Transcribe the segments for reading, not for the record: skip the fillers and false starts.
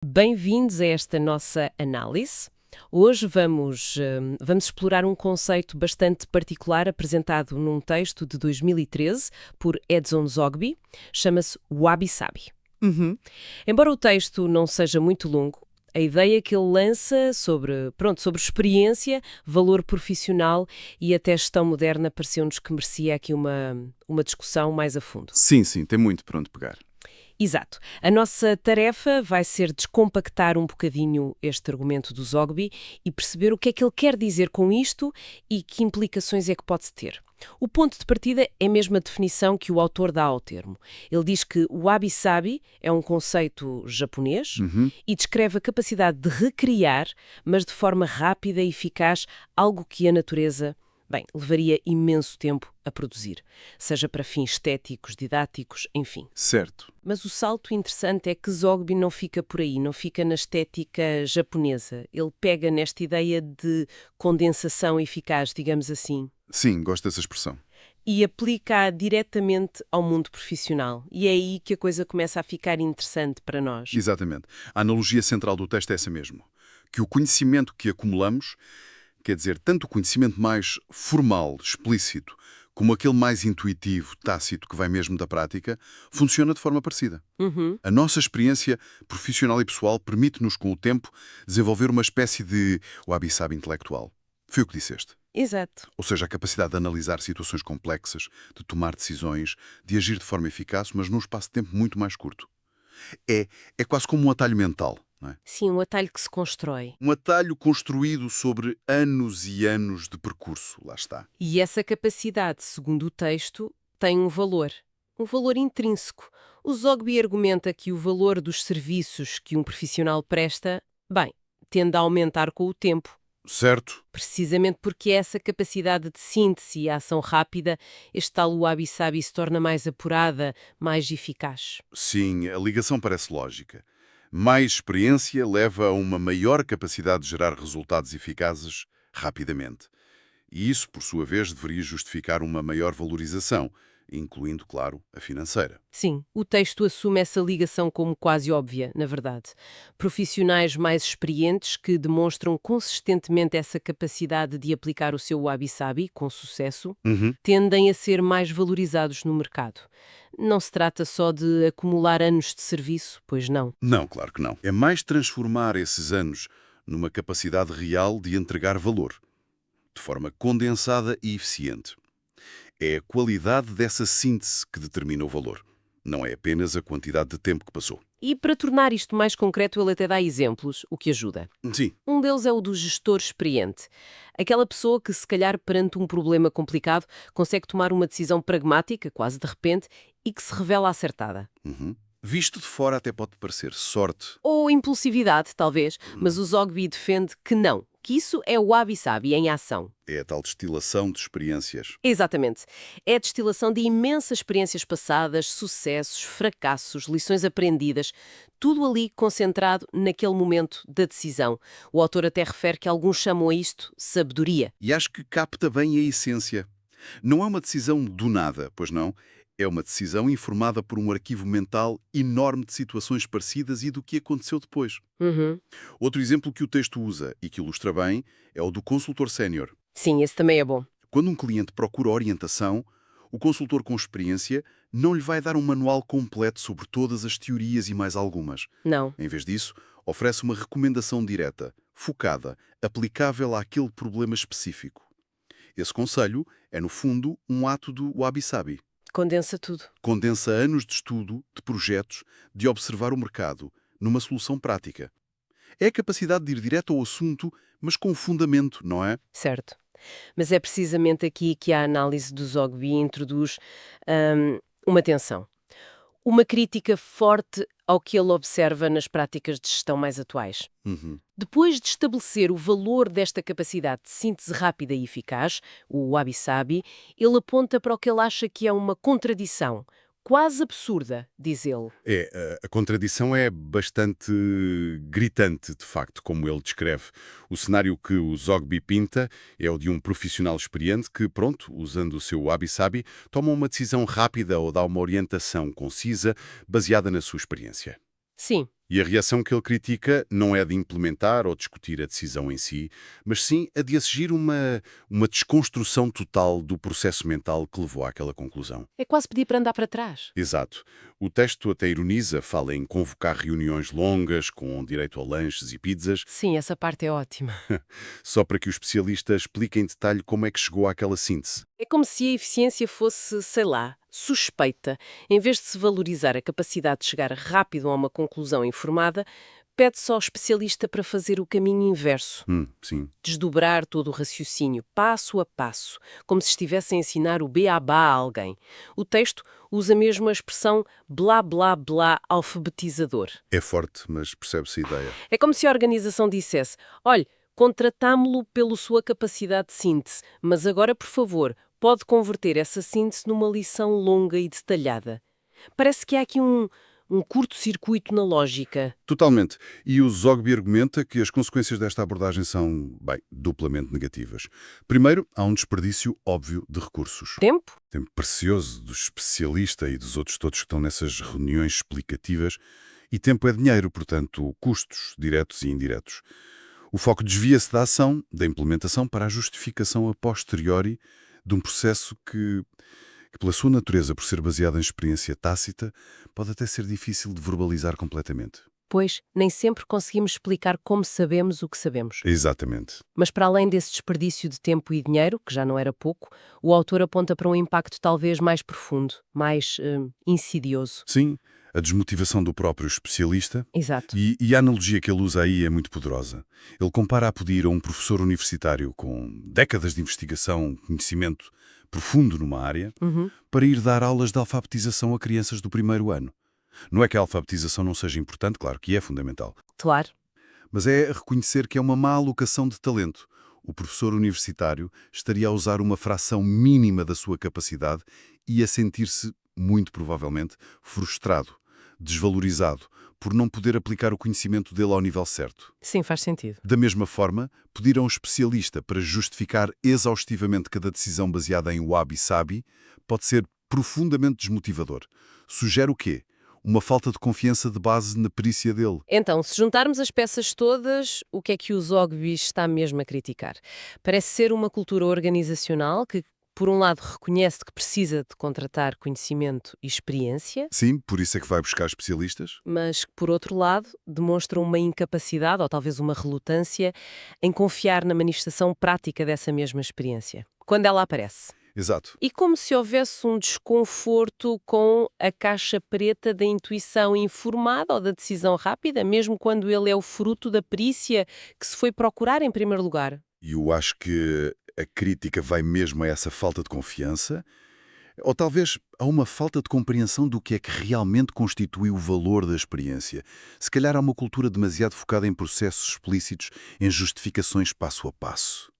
Bem-vindos a esta nossa análise. Hoje vamos explorar um conceito bastante particular apresentado num texto de 2013 por Edson Zogby, chama-se Wabi-Sabi. Uhum. Embora o texto não seja muito longo, a ideia que ele lança sobre experiência, valor profissional e até gestão moderna pareceu-nos que merecia aqui uma discussão mais a fundo. Sim, tem muito para onde pegar. Exato. A nossa tarefa vai ser descompactar um bocadinho este argumento do Zogby e perceber o que é que ele quer dizer com isto e que implicações é que pode ter. O ponto de partida é mesmo a definição que o autor dá ao termo. Ele diz que o wabi-sabi é um conceito japonês e descreve a capacidade de recriar, mas de forma rápida e eficaz, algo que a natureza levaria imenso tempo a produzir, seja para fins estéticos, didáticos, enfim. Certo. Mas o salto interessante é que Zogby não fica por aí, não fica na estética japonesa. Ele pega nesta ideia de condensação eficaz, digamos assim, Sim, gosto dessa expressão. e aplica-a diretamente ao mundo profissional. E é aí que a coisa começa a ficar interessante para nós. Exatamente. A analogia central do texto é essa mesmo. Que o conhecimento que acumulamos, quer dizer, tanto o conhecimento mais formal, explícito, como aquele mais intuitivo, tácito, que vai mesmo da prática, funciona de forma parecida. A nossa experiência profissional e pessoal permite-nos, com o tempo, desenvolver uma espécie de wabi-sabi intelectual. Foi o que disseste. Exato. Ou seja, a capacidade de analisar situações complexas, de tomar decisões, de agir de forma eficaz, mas num espaço de tempo muito mais curto. É quase como um atalho mental, não é? Sim, um atalho que se constrói. Um atalho construído sobre anos e anos de percurso, lá está. E essa capacidade, segundo o texto, tem um valor intrínseco. O Zogby argumenta que o valor dos serviços que um profissional presta, tende a aumentar com o tempo. Certo? Precisamente porque essa capacidade de síntese e ação rápida, este tal wabi-sabi se torna mais apurada, mais eficaz. Sim, a ligação parece lógica. Mais experiência leva a uma maior capacidade de gerar resultados eficazes rapidamente. E isso, por sua vez, deveria justificar uma maior valorização, incluindo, claro, a financeira. Sim, o texto assume essa ligação como quase óbvia, na verdade. Profissionais mais experientes que demonstram consistentemente essa capacidade de aplicar o seu wabi-sabi com sucesso, tendem a ser mais valorizados no mercado. Não se trata só de acumular anos de serviço, pois não. Não, claro que não. É mais transformar esses anos numa capacidade real de entregar valor, de forma condensada e eficiente. É a qualidade dessa síntese que determina o valor. Não é apenas a quantidade de tempo que passou. E para tornar isto mais concreto, ele até dá exemplos, o que ajuda. Sim, Um deles é o do gestor experiente. Aquela pessoa que, se calhar, perante um problema complicado, consegue tomar uma decisão pragmática, quase de repente, e que se revela acertada. visto de fora até pode parecer sorte. Ou impulsividade, talvez, mas o Zogby defende que não, que isso é o wabi-sabi em ação. É a tal destilação de experiências. Exatamente. É a destilação de imensas experiências passadas, sucessos, fracassos, lições aprendidas, tudo ali concentrado naquele momento da decisão. O autor até refere que alguns chamam a isto sabedoria. E acho que capta bem a essência. Não é uma decisão do nada, pois não? É uma decisão informada por um arquivo mental enorme de situações parecidas e do que aconteceu depois. Outro exemplo que o texto usa e que ilustra bem é o do consultor sénior. Sim, esse também é bom. Quando um cliente procura orientação, o consultor com experiência não lhe vai dar um manual completo sobre todas as teorias e mais algumas. Não. Em vez disso, oferece uma recomendação direta, focada, aplicável àquele problema específico. Esse conselho é, no fundo, um ato do wabi-sabi. Condensa tudo. Condensa anos de estudo, de projetos, de observar o mercado, numa solução prática. É a capacidade de ir direto ao assunto, mas com fundamento, não é? Certo. Mas é precisamente aqui que a análise do Zogby introduz uma tensão. Uma crítica forte ao que ele observa nas práticas de gestão mais atuais. Depois de estabelecer o valor desta capacidade de síntese rápida e eficaz, o wabi-sabi, ele aponta para o que ele acha que é uma contradição, quase absurda, diz ele. A contradição é bastante gritante, de facto, como ele descreve. O cenário que o Zogby pinta é o de um profissional experiente que, pronto, usando o seu wabi-sabi, toma uma decisão rápida ou dá uma orientação concisa baseada na sua experiência. Sim, E a reação que ele critica não é de implementar ou discutir a decisão em si, mas sim a de exigir uma desconstrução total do processo mental que levou àquela conclusão. É quase pedir para andar para trás. Exato. O texto até ironiza, fala em convocar reuniões longas, com direito a lanches e pizzas, Sim, essa parte é ótima. só para que o especialista explique em detalhe como é que chegou àquela síntese. É como se a eficiência fosse, sei lá, suspeita. Em vez de se valorizar a capacidade de chegar rápido a uma conclusão informada, pede-se ao especialista para fazer o caminho inverso. Sim. Desdobrar todo o raciocínio, passo a passo, como se estivesse a ensinar o beabá a alguém. O texto usa mesmo a expressão blá blá blá alfabetizador. É forte, mas percebe-se a ideia. É como se a organização dissesse: olhe, contratámo-lo pela sua capacidade de síntese, mas agora, por favor, pode converter essa síntese numa lição longa e detalhada. Parece que há aqui um curto-circuito na lógica. Totalmente. E o Zogby argumenta que as consequências desta abordagem são, bem, duplamente negativas. Primeiro, há um desperdício óbvio de recursos. Tempo? Tempo precioso do especialista e dos outros todos que estão nessas reuniões explicativas. E tempo é dinheiro, portanto, custos diretos e indiretos. O foco desvia-se da ação, da implementação, para a justificação a posteriori de um processo que, pela sua natureza, por ser baseado em experiência tácita, pode até ser difícil de verbalizar completamente. Pois, nem sempre conseguimos explicar como sabemos o que sabemos. Exatamente. Mas para além desse desperdício de tempo e dinheiro, que já não era pouco, o autor aponta para um impacto talvez mais profundo, mais insidioso. Sim, a desmotivação do próprio especialista. Exato. E a analogia que ele usa aí é muito poderosa. Ele compara a pedir a um professor universitário com décadas de investigação, conhecimento profundo numa área, para ir dar aulas de alfabetização a crianças do primeiro ano. Não é que a alfabetização não seja importante, claro que é fundamental, Claro. mas é reconhecer que é uma má alocação de talento. O professor universitário estaria a usar uma fração mínima da sua capacidade e a sentir-se, muito provavelmente, frustrado, desvalorizado, por não poder aplicar o conhecimento dele ao nível certo. Sim, faz sentido. Da mesma forma, pedir a um especialista para justificar exaustivamente cada decisão baseada em wabi-sabi pode ser profundamente desmotivador. Sugere o quê? Uma falta de confiança de base na perícia dele. Então, se juntarmos as peças todas, o que é que o Zogby está mesmo a criticar? Parece ser uma cultura organizacional que, por um lado, reconhece que precisa de contratar conhecimento e experiência, Sim, por isso é que vai buscar especialistas. mas que, por outro lado, demonstra uma incapacidade ou talvez uma relutância em confiar na manifestação prática dessa mesma experiência, quando ela aparece. Exato. E como se houvesse um desconforto com a caixa preta da intuição informada ou da decisão rápida, mesmo quando ele é o fruto da perícia que se foi procurar em primeiro lugar. E eu acho que a crítica vai mesmo a essa falta de confiança, ou talvez a uma falta de compreensão do que é que realmente constitui o valor da experiência. Se calhar há uma cultura demasiado focada em processos explícitos, em justificações passo a passo,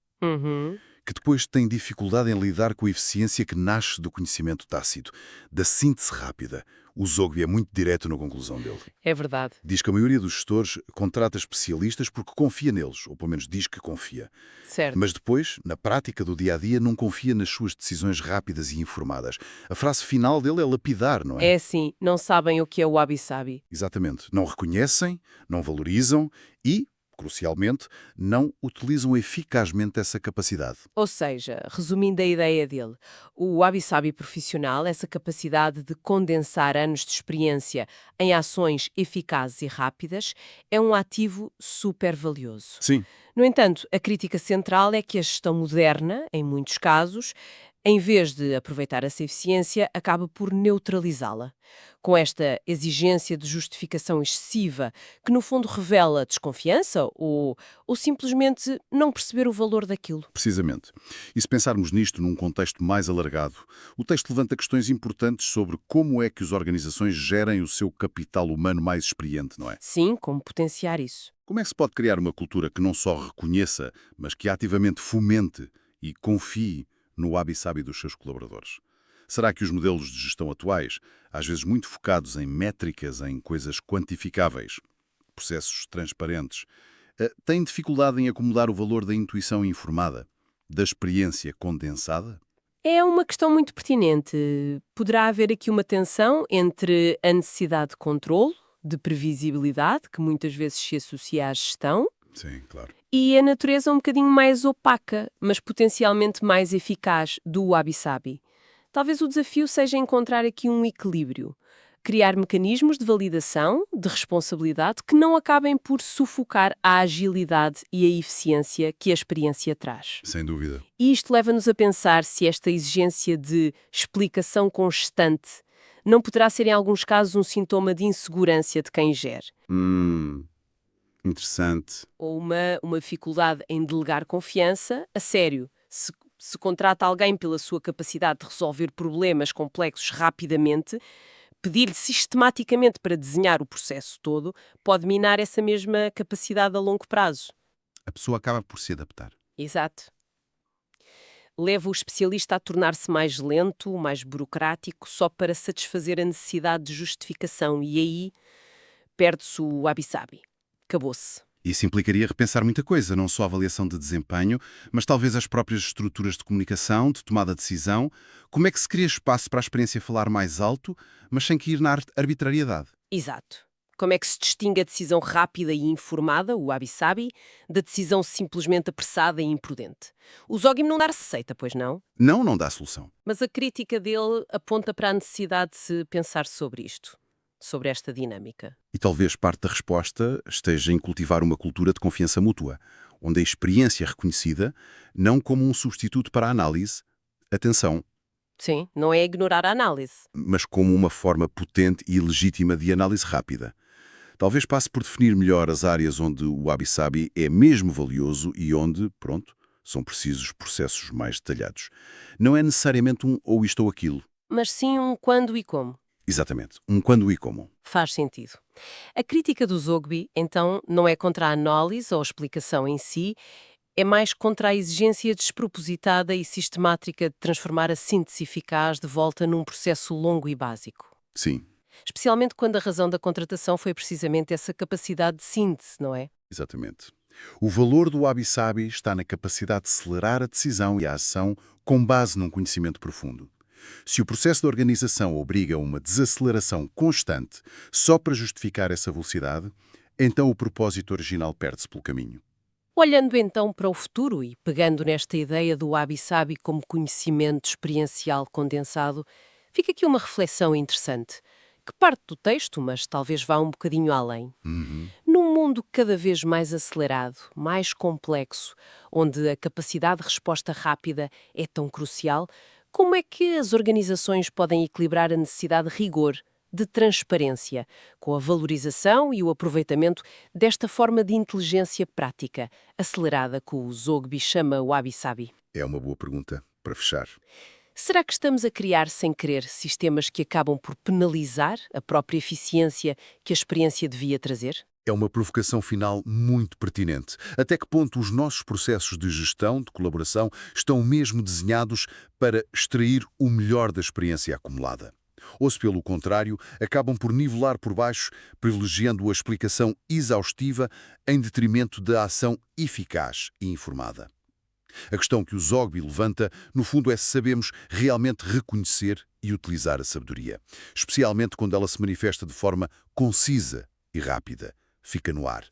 que depois tem dificuldade em lidar com a eficiência que nasce do conhecimento tácito, da síntese rápida. O Zogby é muito direto na conclusão dele. É verdade. Diz que a maioria dos gestores contrata especialistas porque confia neles, ou pelo menos diz que confia. Certo. Mas depois, na prática do dia-a-dia, não confia nas suas decisões rápidas e informadas. A frase final dele é lapidar, não é? É assim, não sabem o que é o wabi-sabi. Exatamente. Não reconhecem, não valorizam e, crucialmente, não utilizam eficazmente essa capacidade. Ou seja, resumindo a ideia dele, o wabi-sabi profissional, essa capacidade de condensar anos de experiência em ações eficazes e rápidas, é um ativo super valioso. Sim, No entanto, a crítica central é que a gestão moderna, em muitos casos, em vez de aproveitar essa eficiência, acaba por neutralizá-la. Com esta exigência de justificação excessiva, que no fundo revela desconfiança ou simplesmente não perceber o valor daquilo. precisamente. E se pensarmos nisto num contexto mais alargado, o texto levanta questões importantes sobre como é que as organizações gerem o seu capital humano mais experiente, não é? Sim, como potenciar isso. Como é que se pode criar uma cultura que não só reconheça, mas que ativamente fomente e confie no wabi-sabi dos seus colaboradores? Será que os modelos de gestão atuais, às vezes muito focados em métricas, em coisas quantificáveis, processos transparentes, têm dificuldade em acomodar o valor da intuição informada, da experiência condensada? É uma questão muito pertinente. Poderá haver aqui uma tensão entre a necessidade de controlo de previsibilidade, que muitas vezes se associa à gestão, Sim, claro. e a natureza um bocadinho mais opaca, mas potencialmente mais eficaz do wabi-sabi. Talvez o desafio seja encontrar aqui um equilíbrio. Criar mecanismos de validação, de responsabilidade, que não acabem por sufocar a agilidade e a eficiência que a experiência traz. Sem dúvida. E isto leva-nos a pensar se esta exigência de explicação constante não poderá ser, em alguns casos, um sintoma de insegurança de quem gere. Interessante. Ou uma dificuldade em delegar confiança a sério. Se contrata alguém pela sua capacidade de resolver problemas complexos rapidamente, pedir-lhe sistematicamente para desenhar o processo todo pode minar essa mesma capacidade a longo prazo. A pessoa acaba por se adaptar. Exato. Leva o especialista a tornar-se mais lento, mais burocrático, só para satisfazer a necessidade de justificação. E aí perde-se o wabi-sabi. Acabou-se. Isso implicaria repensar muita coisa, não só a avaliação de desempenho, mas talvez as próprias estruturas de comunicação, de tomada de decisão. Como é que se cria espaço para a experiência falar mais alto, mas sem que ir na arbitrariedade? Exato. Como é que se distingue a decisão rápida e informada, o wabi-sabi, da decisão simplesmente apressada e imprudente? O Zogby não dá receita, pois não? Não, não dá solução. Mas a crítica dele aponta para a necessidade de se pensar sobre isto, sobre esta dinâmica. E talvez parte da resposta esteja em cultivar uma cultura de confiança mútua, onde a experiência é reconhecida não como um substituto para a análise, atenção, Sim, não é ignorar a análise. mas como uma forma potente e legítima de análise rápida. Talvez passe por definir melhor as áreas onde o wabi-sabi é mesmo valioso e onde, pronto, são precisos processos mais detalhados. Não é necessariamente um ou isto ou aquilo. Mas sim um quando e como. Exatamente, um quando e como. Faz sentido. A crítica do Zogby, então, não é contra a análise ou a explicação em si, é mais contra a exigência despropositada e sistemática de transformar a síntese eficaz de volta num processo longo e básico. Sim, Especialmente quando a razão da contratação foi precisamente essa capacidade de síntese, não é? exatamente. O valor do wabi-sabi está na capacidade de acelerar a decisão e a ação com base num conhecimento profundo. Se o processo de organização obriga a uma desaceleração constante só para justificar essa velocidade, então o propósito original perde-se pelo caminho. Olhando então para o futuro e pegando nesta ideia do wabi-sabi como conhecimento experiencial condensado, fica aqui uma reflexão interessante, que parte do texto, mas talvez vá um bocadinho além. Num mundo cada vez mais acelerado, mais complexo, onde a capacidade de resposta rápida é tão crucial, como é que as organizações podem equilibrar a necessidade de rigor, de transparência, com a valorização e o aproveitamento desta forma de inteligência prática, acelerada que o Zogby chama wabi-sabi? É uma boa pergunta para fechar. Será que estamos a criar, sem querer, sistemas que acabam por penalizar a própria eficiência que a experiência devia trazer? É uma provocação final muito pertinente. Até que ponto os nossos processos de gestão, de colaboração, estão mesmo desenhados para extrair o melhor da experiência acumulada? Ou se, pelo contrário, acabam por nivelar por baixo, privilegiando a explicação exaustiva em detrimento da ação eficaz e informada? A questão que o Zogby levanta, no fundo, é se sabemos realmente reconhecer e utilizar a sabedoria, especialmente quando ela se manifesta de forma concisa e rápida. Fica no ar.